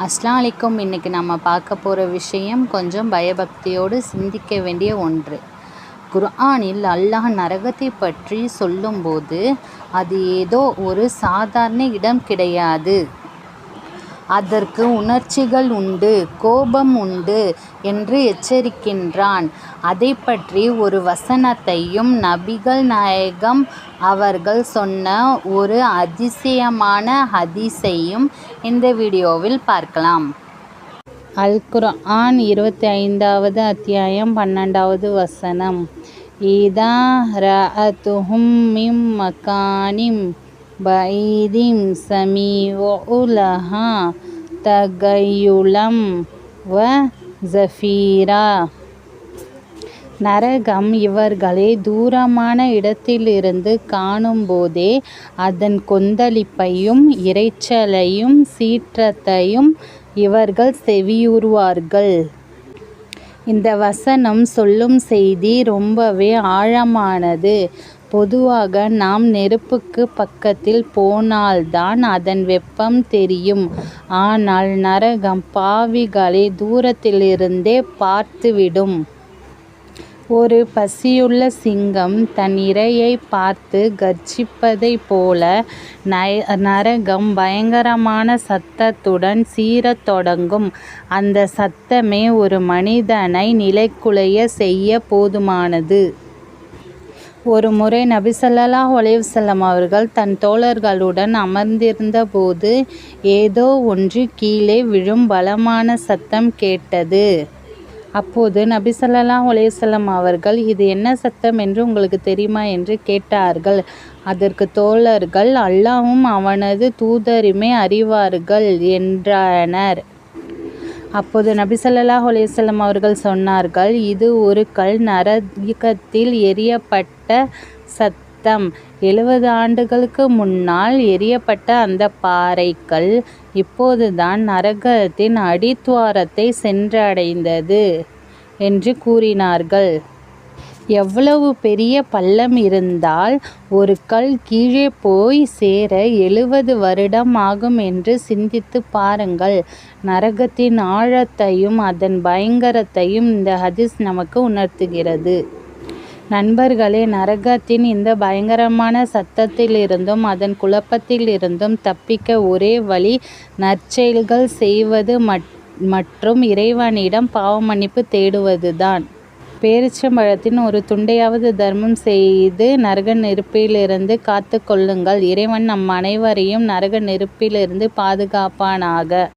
அஸ்ஸலாமு அலைக்கும். இன்றைக்கி நம்ம பார்க்க போகிற விஷயம் கொஞ்சம் பயபக்தியோடு சிந்திக்க வேண்டிய ஒன்று. குர்ஆனில் அல்லாஹ் நரகத்தை பற்றி சொல்லும்போது அது ஏதோ ஒரு சாதாரண இடம் கிடையாது, அதற்கு உணர்ச்சிகள் உண்டு, கோபம் உண்டு என்று எச்சரிக்கின்றான். அதை பற்றி ஒரு வசனத்தையும் நபிகள் நாயகம் அவர்கள் சொன்ன ஒரு அதிசயமான ஹதீஸையும் இந்த வீடியோவில் பார்க்கலாம். அல் குர்ஆன் 25வது அத்தியாயம் 12வது வசனம். இதா ரஅத்துஹும் மின் மகானிம் பஈதிம் சமீஉ லஹா தகய்யுலம் வ ஜஃபீரா. நரகம் இவர்களை தூரமான இடத்திலிருந்து காணும்போதே அதன் கொந்தளிப்பையும் இரைச்சலையும் சீற்றத்தையும் இவர்கள் செவியுறுவார்கள். இந்த வசனம் சொல்லும் செய்தி ரொம்பவே ஆழமானது. பொதுவாக நாம் நெருப்புக்கு பக்கத்தில் போனால்தான் அதன் வெப்பம் தெரியும். ஆனால் நரகம் பாவிகளை தூரத்திலிருந்தே பார்த்துவிடும். ஒரு பசியுள்ள சிங்கம் தன் இரையை பார்த்து கர்ஜிப்பதைப் போல நரகம் பயங்கரமான சத்தத்துடன் சீறத் தொடங்கும். அந்த சத்தமே ஒரு மனிதனை நிலைகுலைய செய்ய போதுமானது. ஒரு முறை நபி ஸல்லல்லாஹு அலைஹி வஸல்லம் அவர்கள் தன் தோழர்களுடன் அமர்ந்திருந்த போது ஏதோ ஒன்று கீழே விழும் பலமான சத்தம் கேட்டது. அப்போது நபி ஸல்லல்லாஹு அலைஹி வஸல்லம் அவர்கள், இது என்ன சத்தம் என்று உங்களுக்கு தெரியுமா என்று கேட்டார்கள். அதற்கு தோழர்கள், அல்லாஹ்வும் அவனது தூதருமே அறிவார்கள் என்றனர். அப்போது நபி ஸல்லல்லாஹு அலைஹி வஸல்லம் அவர்கள் சொன்னார்கள், இது ஒரு கல் நரகத்தில் எரியப்பட்ட சத்தம். 70 ஆண்டுகளுக்கு முன்னால் எரியப்பட்ட அந்த பாறைக்கல் இப்போதுதான் நரகத்தின் அடித்துவாரத்தை சென்றடைந்தது என்று கூறினார்கள். எவ்வளவு பெரிய பள்ளம் இருந்தால் ஒரு கல் கீழே போய் சேர 70 வருடம் ஆகும் என்று சிந்தித்து பாருங்கள். நரகத்தின் ஆழத்தையும் அதன் பயங்கரத்தையும் இந்த ஹதீஸ் நமக்கு உணர்த்துகிறது. நண்பர்களே, நரகத்தின் இந்த பயங்கரமான சத்தத்திலிருந்தும் அதன் குழப்பத்திலிருந்தும் தப்பிக்க ஒரே வழி நற்செயல்கள் செய்வது மற்றும் இறைவனிடம் பாவமன்னிப்பு தேடுவதுதான். பேரிச்சம்பழத்தின் ஒரு துண்டையாவது தர்மம் செய்து நரக நெருப்பிலிருந்து காத்து கொள்ளுங்கள். இறைவன் நம் அனைவரையும் நரக நெருப்பிலிருந்து பாதுகாப்பானாக.